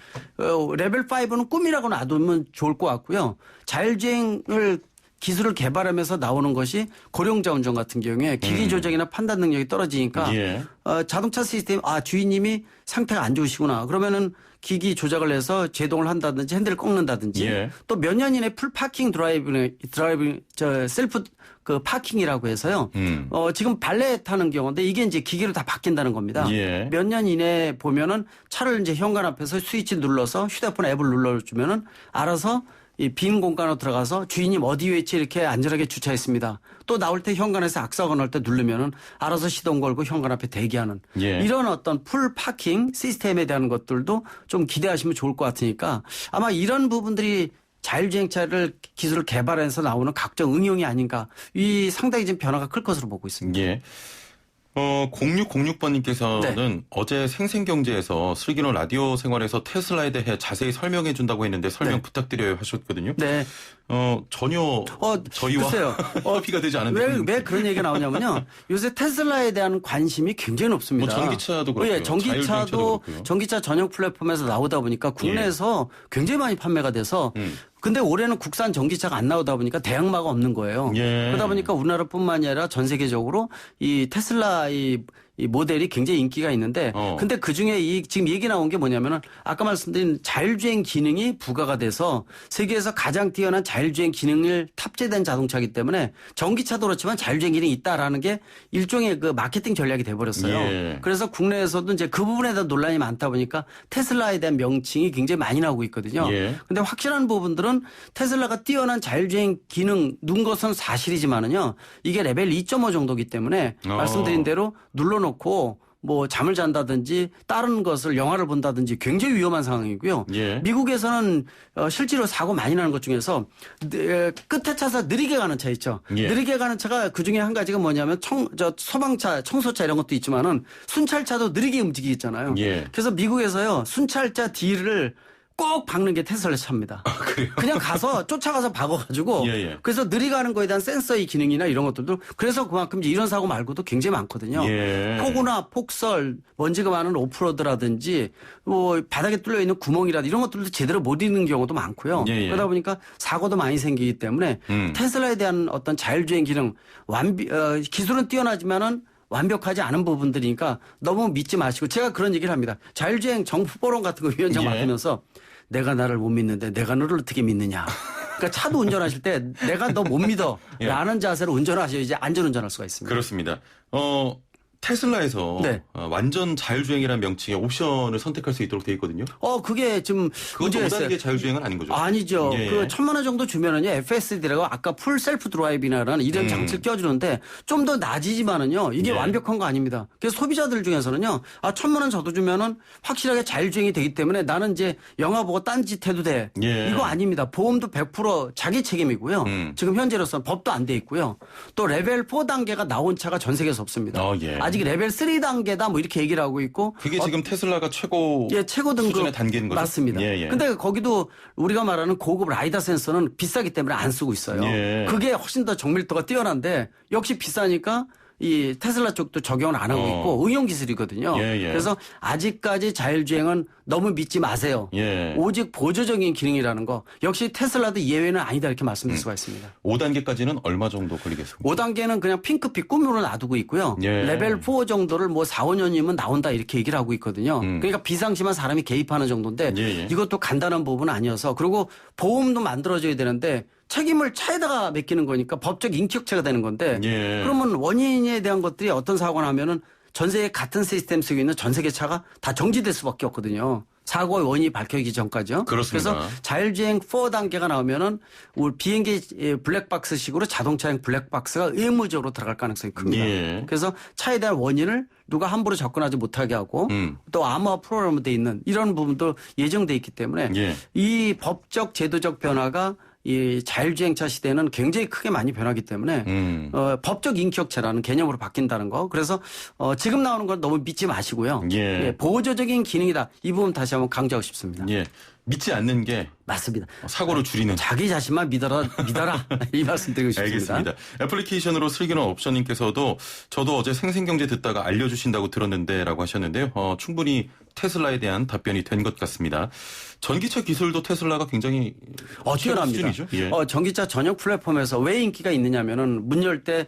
레벨 5는 꿈이라고 놔두면 좋을 것 같고요. 자율주행을 기술을 개발하면서 나오는 것이 고령자 운전 같은 경우에 기기 조작이나 판단 능력이 떨어지니까
예.
자동차 시스템 주인님이 상태가 안 좋으시구나. 그러면은 기기 조작을 해서 제동을 한다든지 핸들을 꺾는다든지
예.
또 몇 년 이내 풀 파킹 셀프 파킹이라고 해서요. 지금 발레 타는 경우인데 이게 이제 기계로 다 바뀐다는 겁니다.
예.
몇 년 이내에 보면은 차를 이제 현관 앞에서 스위치 눌러서 휴대폰 앱을 눌러주면은 알아서 이 빈 공간으로 들어가서 주인님 어디 위치에 이렇게 안전하게 주차했습니다. 또 나올 때 현관에서 악사가 나올 때 누르면은 알아서 시동 걸고 현관 앞에 대기하는
예.
이런 어떤 풀 파킹 시스템에 대한 것들도 좀 기대하시면 좋을 것 같으니까 아마 이런 부분들이 자율주행차를 기술을 개발해서 나오는 각종 응용이 아닌가 이 상당히 지금 변화가 클 것으로 보고 있습니다.
예. 0606번님께서는
네.
어제 생생경제에서 슬기로운 라디오 생활에서 테슬라에 대해 자세히 설명해 준다고 했는데 설명
네.
부탁드려요 하셨거든요.
네.
전혀 저희와
글쎄요.
협의가 되지 않은데
왜 그런 얘기가 나오냐면요. 요새 테슬라에 대한 관심이 굉장히 높습니다.
뭐 전기차도 그렇고요.
예, 전기차도
그렇고요.
전기차 전용 플랫폼에서 나오다 보니까 국내에서 굉장히 많이 판매가 돼서 근데 올해는 국산 전기차가 안 나오다 보니까 대항마가 없는 거예요.
예.
그러다 보니까 우리나라뿐만이 아니라 전 세계적으로 이 테슬라 이 모델이 굉장히 인기가 있는데 근데 그중에 지금 얘기 나온 게 뭐냐면은 아까 말씀드린 자율주행 기능이 부가가 돼서 세계에서 가장 뛰어난 자율주행 기능을 탑재된 자동차이기 때문에 전기차도 그렇지만 자율주행 기능이 있다라는 게 일종의 그 마케팅 전략이 돼버렸어요.
예.
그래서 국내에서도 이제 그 부분에 대한 논란이 많다 보니까 테슬라에 대한 명칭이 굉장히 많이 나오고 있거든요.
예.
근데 확실한 부분들은 테슬라가 뛰어난 자율주행 기능 눈 것은 사실이지만은요. 이게 레벨 2.5 정도기 때문에 말씀드린 대로 눌러놓고 뭐 잠을 잔다든지 다른 것을 영화를 본다든지 굉장히 위험한 상황이고요.
예.
미국에서는 실제로 사고 많이 나는 것 중에서 끝에 차서 느리게 가는 차 있죠.
예.
느리게 가는 차가 그중에 한 가지가 뭐냐면 소방차, 청소차 이런 것도 있지만은 순찰차도 느리게 움직이잖아요.
예.
그래서 미국에서요. 순찰차 뒤를 꼭 박는 게 테슬라 차입니다. 그냥 가서 쫓아가서 박아가지고
예.
그래서 느리가는 거에 대한 센서의 기능이나 이런 것들도 그래서 그만큼 이런 사고 말고도 굉장히 많거든요.
예.
폭우나 폭설, 먼지가 많은 오프로드라든지 뭐 바닥에 뚫려 있는 구멍이라든지 이런 것들도 제대로 못 읽는 경우도 많고요.
예.
그러다 보니까 사고도 많이 생기기 때문에 테슬라에 대한 어떤 자율주행 기능 기술은 뛰어나지만은 완벽하지 않은 부분들이니까 너무 믿지 마시고 제가 그런 얘기를 합니다. 자율주행 정부 포럼 같은 거 위원장 맡으면서 내가 나를 못 믿는데 내가 너를 어떻게 믿느냐. 그러니까 차도 운전하실 때 내가 너 못 믿어 라는 자세로 운전하셔야지 안전운전할 수가 있습니다.
그렇습니다. 테슬라에서
네.
완전 자율주행이라는 명칭의 옵션을 선택할 수 있도록 돼 있거든요.
그게 지금
그것도 5단계 자율주행은 아닌 거죠?
아니죠.
예.
그 1,000만 원 정도 주면은요, FSD라고 아까 풀 셀프 드라이빙이라는 이런 장치를 껴주는데 좀 더 낮이지만은요, 이게
예.
완벽한 거 아닙니다. 그래서 소비자들 중에서는요, 1,000만 원 저도 주면은 확실하게 자율주행이 되기 때문에 나는 이제 영화 보고 딴짓 해도 돼.
예.
이거 아닙니다. 보험도 100% 자기 책임이고요. 지금 현재로서는 법도 안 돼 있고요. 또 레벨 4단계가 나온 차가 전 세계에서 없습니다.
예.
아직 레벨 3단계다 뭐 이렇게 얘기를 하고 있고.
그게 지금 테슬라가 최고
등급
수준의 단계인 거죠?
맞습니다.
예.
근데 거기도 우리가 말하는 고급 라이다 센서는 비싸기 때문에 안 쓰고 있어요.
예.
그게 훨씬 더 정밀도가 뛰어난데 역시 비싸니까 이 테슬라 쪽도 적용을 안 하고 있고 응용 기술이거든요.
예.
그래서 아직까지 자율주행은 너무 믿지 마세요.
예.
오직 보조적인 기능이라는 거. 역시 테슬라도 예외는 아니다 이렇게 말씀드릴 수가 있습니다.
5단계까지는 얼마 정도 걸리겠습니까?
5단계는 그냥 핑크빛 꿈으로 놔두고 있고요.
예.
레벨 4 정도를 뭐 4, 5년이면 나온다 이렇게 얘기를 하고 있거든요. 그러니까 비상시만 사람이 개입하는 정도인데
예.
이것도 간단한 부분은 아니어서 그리고 보험도 만들어져야 되는데 책임을 차에다가 맡기는 거니까 법적 인격체가 되는 건데
예.
그러면 원인에 대한 것들이 어떤 사고가 나면은 전 세계 같은 시스템 쓰고 있는 전 세계 차가 다 정지될 수밖에 없거든요. 사고의 원인이 밝혀지기 전까지요.
그렇습니다.
그래서 자율주행 4단계가 나오면은 우리 비행기 블랙박스식으로 자동차용 블랙박스가 의무적으로 들어갈 가능성이 큽니다.
예.
그래서 차에 대한 원인을 누가 함부로 접근하지 못하게 하고 또 암호화 프로그램으로 돼 있는 이런 부분도 예정돼 있기 때문에
예.
이 법적 제도적 변화가 이 자율주행차 시대는 굉장히 크게 많이 변하기 때문에 법적 인격체라는 개념으로 바뀐다는 거. 그래서 지금 나오는 건 너무 믿지 마시고요.
예.
예, 보조적인 기능이다. 이 부분 다시 한번 강조하고 싶습니다.
예. 믿지 않는 게
맞습니다.
사고를 줄이는.
자기 자신만 믿어라. 이 말씀 드리고 싶습니다.
알겠습니다. 애플리케이션으로 슬기로운 옵션님께서도 저도 어제 생생경제 듣다가 알려주신다고 들었는데 라고 하셨는데요. 충분히 테슬라에 대한 답변이 된 것 같습니다. 전기차 기술도 테슬라가 굉장히
뛰어납니다.
수준이죠? 예.
전기차 전용 플랫폼에서 왜 인기가 있느냐면은 문 열 때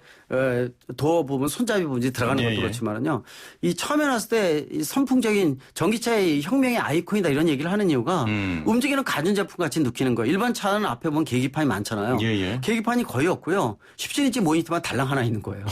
도어 부분, 손잡이 부분이 들어가는 것도 그렇지만은요. 이 처음에 나왔을 때 이 선풍적인 전기차의 혁명의 아이콘이다 이런 얘기를 하는 이유가 움직이는 가전제품 같이 느끼는 거예요. 일반 차는 앞에 보면 계기판이 많잖아요.
예. 계기판이
거의 없고요. 17인치 모니터만 달랑 하나 있는 거예요.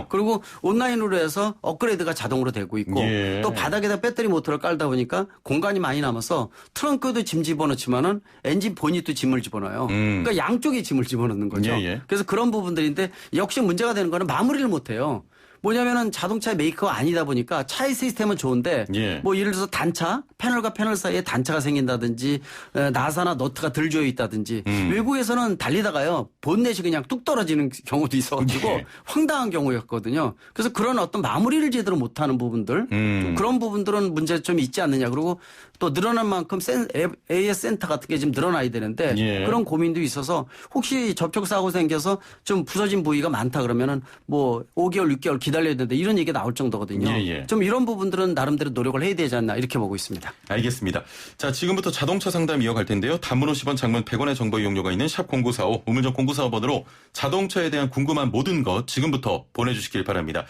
그리고 온라인으로 해서 업그레이드가 자동으로 되고 있고
예.
또 바닥에다 배터리 모터를 깔다 보니까 공간이 많이 남아서 트렁크도 짐 집어넣지만은 엔진 보닛도 짐을 집어넣어요. 그러니까 양쪽에 짐을 집어넣는 거죠.
예.
그래서 그런 부분들인데 역시 문제가 되는 거는 마무리를 못해요. 뭐냐면은 자동차의 메이커가 아니다 보니까 차의 시스템은 좋은데
예.
뭐 예를 들어서 단차 패널과 패널 사이에 단차가 생긴다든지 나사나 너트가 덜 조여 있다든지 외국에서는 달리다가요 본넷이 그냥 뚝 떨어지는 경우도 있어가지고
예.
황당한 경우였거든요. 그래서 그런 어떤 마무리를 제대로 못하는 부분들 좀 그런 부분들은 문제점이 있지 않느냐. 그리고 또 늘어난 만큼 AS 센터 같은 게 지금 늘어나야 되는데
예.
그런 고민도 있어서 혹시 접촉사고 생겨서 좀 부서진 부위가 많다 그러면은 뭐 5개월 6개월 기다려야 되는데 이런 얘기가 나올 정도거든요.
예.
좀 이런 부분들은 나름대로 노력을 해야 되지 않나 이렇게 보고 있습니다.
알겠습니다. 자, 지금부터 자동차 상담 이어갈 텐데요. 단문 50원, 장문 100원의 정보 이용료가 있는 샵 0945, 우물정 0945번으로 자동차에 대한 궁금한 모든 것 지금부터 보내주시길 바랍니다.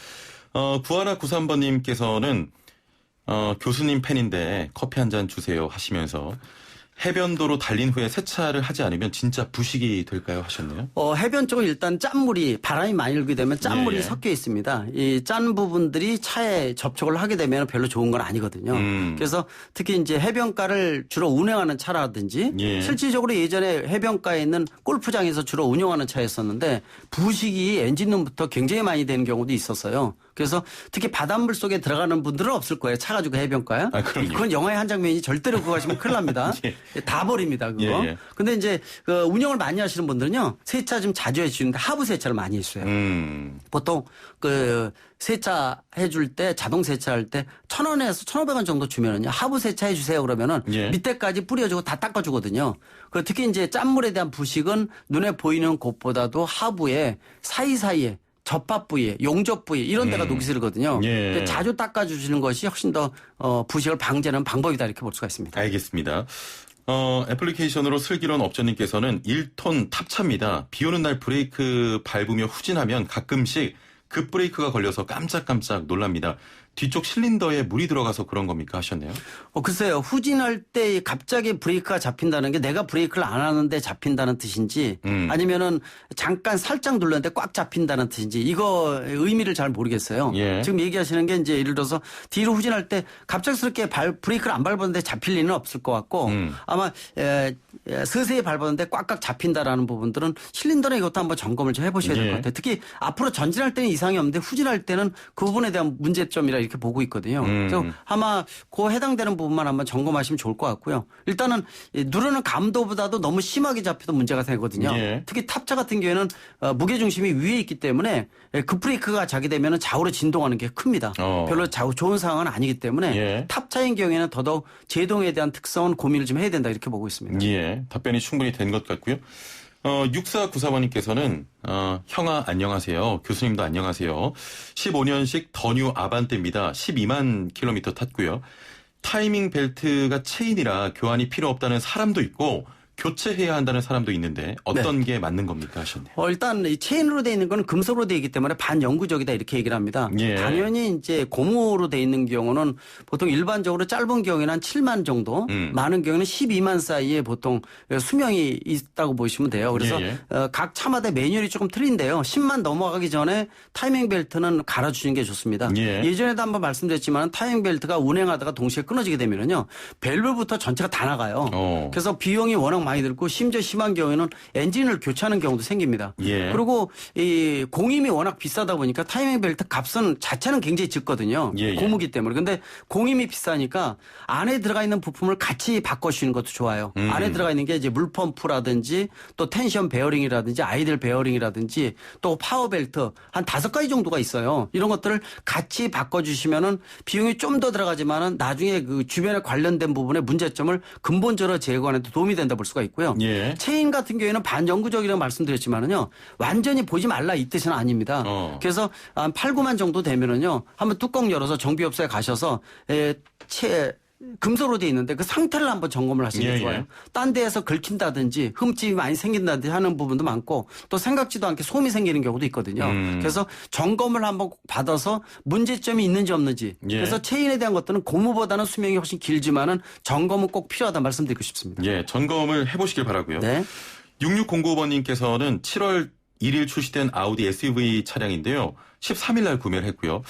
구하나 93번님께서는 교수님 팬인데 커피 한 잔 주세요 하시면서 해변도로 달린 후에 세차를 하지 않으면 진짜 부식이 될까요 하셨네요.
해변 쪽은 일단 짠물이 바람이 많이 일게 되면 짠물이
예.
섞여 있습니다. 이 짠 부분들이 차에 접촉을 하게 되면 별로 좋은 건 아니거든요. 그래서 특히 이제 해변가를 주로 운행하는 차라든지
예.
실질적으로 예전에 해변가에 있는 골프장에서 주로 운영하는 차였었는데 부식이 엔진룸부터 굉장히 많이 되는 경우도 있었어요. 그래서 특히 바닷물 속에 들어가는 분들은 없을 거예요. 차 가지고 해변가요.
그럼요.
그건 영화의 한 장면이 절대로 그거 하시면 큰일 납니다.
예.
다 버립니다, 그거.
예.
근데 이제 그 운영을 많이 하시는 분들은요, 세차 좀 자주 해주시는데 하부 세차를 많이 해주세요. 보통 그 세차 해줄 때 자동 세차할 때 1,000원에서 1,500원 정도 주면은요, 하부 세차 해주세요 그러면은
예.
밑에까지 뿌려주고 다 닦아주거든요. 그 특히 이제 짠물에 대한 부식은 눈에 보이는 곳보다도 하부에 사이사이에 접합 부위에 용접 부위 이런 데가 녹이 슬거든요.
예.
자주 닦아주시는 것이 훨씬 더 부식을 방지하는 방법이다 이렇게 볼 수가 있습니다.
알겠습니다. 애플리케이션으로 슬기로운 업자님께서는 1톤 탑차입니다. 비 오는 날 브레이크 밟으며 후진하면 가끔씩 급브레이크가 걸려서 깜짝깜짝 놀랍니다. 뒤쪽 실린더에 물이 들어가서 그런 겁니까 하셨네요.
글쎄요. 후진할 때 갑자기 브레이크가 잡힌다는 게 내가 브레이크를 안 하는데 잡힌다는 뜻인지 아니면은 잠깐 살짝 눌렀는데 꽉 잡힌다는 뜻인지 이거 의미를 잘 모르겠어요.
예.
지금 얘기하시는 게 이제 예를 들어서 뒤로 후진할 때 갑작스럽게 브레이크를 안 밟았는데 잡힐 리는 없을 것 같고 아마 서서히 밟았는데 꽉꽉 잡힌다라는 부분들은 실린더나 이것도 한번 점검을 좀 해보셔야 될 것 같아요. 특히 앞으로 전진할 때는 이상이 없는데 후진할 때는 그 부분에 대한 문제점이라 이렇게 보고 있거든요. 그래서 아마 그 해당되는 부분만 한번 점검하시면 좋을 것 같고요. 일단은 누르는 감도보다도 너무 심하게 잡혀도 문제가 되거든요.
예.
특히 탑차 같은 경우에는 무게중심이 위에 있기 때문에 급브레이크가 자게 되면 좌우로 진동하는 게 큽니다. 별로 좋은 상황은 아니기 때문에
예.
탑차인 경우에는 더더욱 제동에 대한 특성은 고민을 좀 해야 된다 이렇게 보고 있습니다.
예. 답변이 충분히 된 것 같고요. 6494번님께서는 형아 안녕하세요. 교수님도 안녕하세요. 15년식 더뉴 아반떼입니다. 12만 킬로미터 탔고요. 타이밍 벨트가 체인이라 교환이 필요 없다는 사람도 있고 교체해야 한다는 사람도 있는데 어떤 게 맞는 겁니까 하셨네요.
일단 이 체인으로 돼 있는 건 금속으로 돼 있기 때문에 반영구적이다 이렇게 얘기를 합니다.
예.
당연히 이제 고무로 돼 있는 경우는 보통 일반적으로 짧은 경우에는 한 7만 정도, 많은 경우는 12만 사이에 보통 수명이 있다고 보시면 돼요. 그래서
예.
각 차마다 매뉴얼이 조금 틀린데요. 10만 넘어가기 전에 타이밍 벨트는 갈아주시는 게 좋습니다.
예.
예전에도 한번 말씀드렸지만 타이밍 벨트가 운행하다가 동시에 끊어지게 되면은요, 밸브부터 전체가 다 나가요. 그래서 비용이 워낙 많이 들고 심지어 심한 경우에는 엔진을 교체하는 경우도 생깁니다.
예.
그리고 이 공임이 워낙 비싸다 보니까 타이밍 벨트 값은 자체는 굉장히 적거든요.
예.
고무기 때문에. 근데 공임이 비싸니까 안에 들어가 있는 부품을 같이 바꿔주시는 것도 좋아요. 안에 들어가 있는 게 이제 물펌프라든지 또 텐션 베어링이라든지 아이들 베어링이라든지 또 파워 벨트 한 5가지 정도가 있어요. 이런 것들을 같이 바꿔주시면은 비용이 좀 더 들어가지만은 나중에 그 주변에 관련된 부분의 문제점을 근본적으로 제거하는 데 도움이 된다 볼 수가 있고요.
예.
체인 같은 경우에는 반영구적이라고 말씀드렸지만은요, 완전히 보지 말라 이 뜻은 아닙니다. 그래서 한 8, 9만 정도 되면은요, 한번 뚜껑 열어서 정비업소에 가셔서 금속으로 돼 있는데 그 상태를 한번 점검을 하시는 게
예,
좋아요.
예.
딴 데에서 긁힌다든지 흠집이 많이 생긴다든지 하는 부분도 많고 또 생각지도 않게 솜이 생기는 경우도 있거든요. 그래서 점검을 한번 꼭 받아서 문제점이 있는지 없는지.
예.
그래서 체인에 대한 것들은 고무보다는 수명이 훨씬 길지만은 점검은 꼭 필요하다 말씀드리고 싶습니다.
예, 점검을 해보시길 바라고요.
네.
6609번님께서는 7월 1일 출시된 아우디 SUV 차량인데요. 13일 날 구매를 했고요.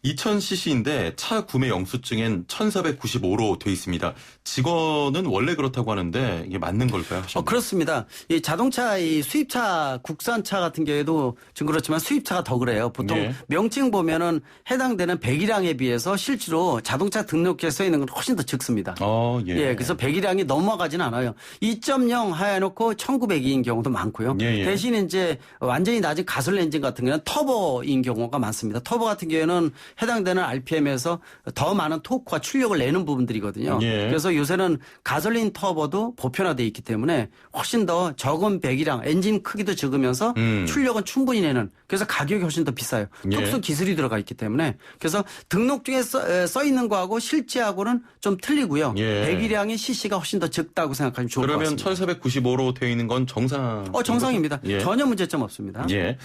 2000cc인데 차 구매 영수증엔 1495로 돼 있습니다. 직원은 원래 그렇다고 하는데 이게 맞는 걸까요?
그렇습니다. 이 자동차, 이 수입차, 국산차 같은 경우에도 지금 그렇지만 수입차가 더 그래요. 보통
예.
명칭 보면은 해당되는 배기량에 비해서 실제로 자동차 등록기에 써 있는 건 훨씬 더 적습니다.
예.
그래서 배기량이 넘어가진 않아요. 2.0 하여놓고 1900인 경우도 많고요.
예.
대신 이제 완전히 낮은 가솔린 엔진 같은 경우는 터보인 경우가 많습니다. 터보 같은 경우에는 해당되는 RPM에서 더 많은 토크와 출력을 내는 부분들이거든요.
예.
그래서 요새는 가솔린 터보도 보편화되어 있기 때문에 훨씬 더 적은 배기량, 엔진 크기도 적으면서 출력은 충분히 내는, 그래서 가격이 훨씬 더 비싸요.
예.
특수 기술이 들어가 있기 때문에. 그래서 등록증에 써 있는 거하고 실제하고는 좀 틀리고요.
예.
배기량이 CC가 훨씬 더 적다고 생각하면 좋을 것
그러면
같습니다.
1495로 되어 있는 건 정상?
정상입니다.
예.
전혀 문제점 없습니다.
예.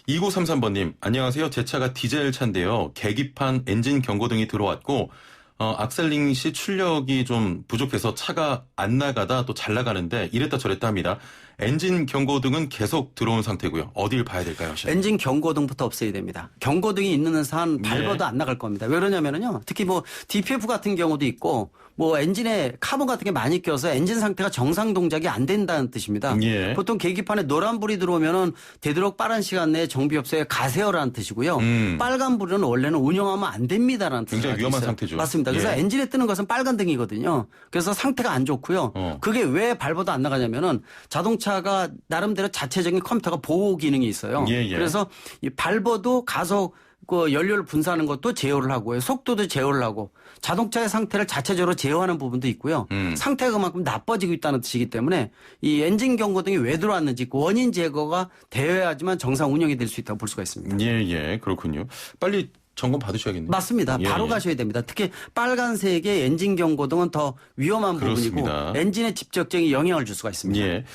2933번님, 안녕하세요. 제 차가 디젤 차인데요. 계기판, 엔진 경고등이 들어왔고, 악셀링 시 출력이 좀 부족해서 차가 안 나가다 또 잘 나가는데 이랬다 저랬다 합니다. 엔진 경고등은 계속 들어온 상태고요. 어딜 봐야 될까요?
엔진 경고등부터 없애야 됩니다. 경고등이 있는 한 밟아도 안 나갈 겁니다. 왜 그러냐면요. 특히 뭐 DPF 같은 경우도 있고 뭐 엔진에 카본 같은 게 많이 껴서 엔진 상태가 정상 동작이 안 된다는 뜻입니다.
예.
보통 계기판에 노란불이 들어오면은 되도록 빠른 시간 내에 정비업소에 가세요라는 뜻이고요. 빨간불은 원래는 운영하면 안 됩니다라는 뜻이
굉장히 위험한
있어요.
상태죠.
맞습니다. 그래서
예.
엔진에 뜨는 것은 빨간 등이거든요. 그래서 상태가 안 좋고요. 그게 왜 밟아도 안 나가냐면은 자동차가 나름대로 자체적인 컴퓨터가 보호 기능이 있어요.
예.
그래서 이 밟아도 가속 그 연료를 분사하는 것도 제어를 하고요. 속도도 제어를 하고 자동차의 상태를 자체적으로 제어하는 부분도 있고요. 상태가 그만큼 나빠지고 있다는 뜻이기 때문에 이 엔진 경고등이 왜 들어왔는지 그 원인 제거가 되어야지만 정상 운영이 될 수 있다고 볼 수가 있습니다.
예. 그렇군요. 빨리 점검 받으셔야겠네요.
맞습니다. 바로 가셔야 됩니다. 특히 빨간색의 엔진 경고등은 더 위험한
그렇습니다.
부분이고 엔진에 직접적인 영향을 줄 수가 있습니다.
예.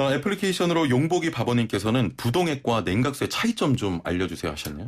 애플리케이션으로 용보기 바보님께서는 부동액과 냉각수의 차이점 좀 알려주세요 하셨네요.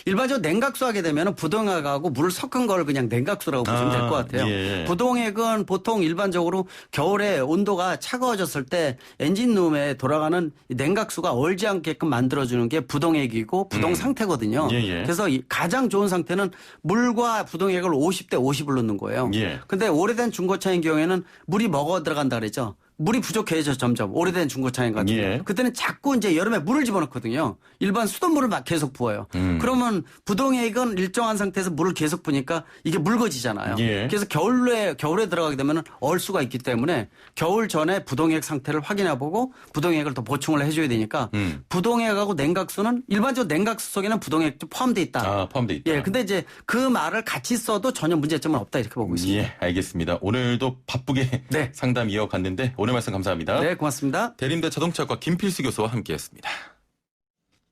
일반적으로 냉각수 하게 되면 부동액하고 물을 섞은 걸 그냥 냉각수라고 보시면 될 것 같아요.
예.
부동액은 보통 일반적으로 겨울에 온도가 차가워졌을 때 엔진룸에 돌아가는 냉각수가 얼지 않게끔 만들어주는 게 부동액이고 부동 상태거든요.
예.
그래서 가장 좋은 상태는 물과 부동액을 50대 50을 넣는 거예요.
예.
근데 오래된 중고차인 경우에는 물이 먹어 들어간다 그랬죠. 물이 부족해져 점점 오래된 중고차인 같은 경우.
예.
그때는 자꾸 이제 여름에 물을 집어넣거든요. 일반 수돗물을 막 계속 부어요. 그러면 부동액은 일정한 상태에서 물을 계속 부니까 이게 묽어지잖아요.
예.
그래서 겨울에 들어가게 되면 얼 수가 있기 때문에 겨울 전에 부동액 상태를 확인해보고 부동액을 더 보충을 해줘야 되니까 부동액하고 냉각수는 일반적으로 냉각수 속에는 부동액도 포함되어 있다.
포함되어 있다.
예, 근데 이제 그 말을 같이 써도 전혀 문제점은 없다 이렇게 보고 있습니다.
예, 알겠습니다. 오늘도 바쁘게 상담 이어갔는데 오늘 말씀 감사합니다.
네, 고맙습니다.
대림대 자동차과 김필수 교수와 함께했습니다.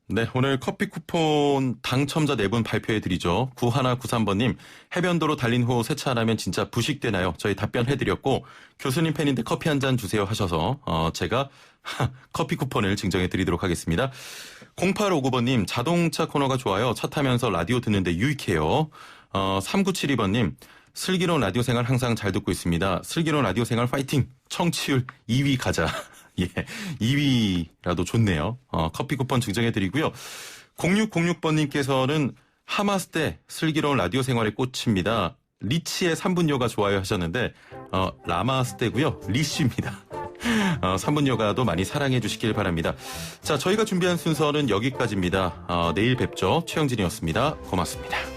네, 오늘 커피 쿠폰 당첨자 4분 발표해드리죠. 9193번님, 해변도로 달린 후 세차하면 진짜 부식되나요? 저희 답변해드렸고, 교수님 팬인데 커피 한 잔 주세요 하셔서 제가 커피 쿠폰을 증정해드리도록 하겠습니다. 0859번님, 자동차 코너가 좋아요. 차 타면서 라디오 듣는데 유익해요. 3972번님, 슬기로운 라디오 생활 항상 잘 듣고 있습니다. 슬기로운 라디오 생활 파이팅! 청취율 2위 가자. 예, 2위라도 좋네요. 커피 쿠폰 증정해드리고요. 0606번님께서는 하마스테 슬기로운 라디오 생활에 꽂힙니다. 리치의 3분 요가 좋아요 하셨는데 라마스테고요. 리쉬입니다. 3분 요가도 많이 사랑해 주시길 바랍니다. 자, 저희가 준비한 순서는 여기까지입니다. 내일 뵙죠. 최영진이었습니다. 고맙습니다.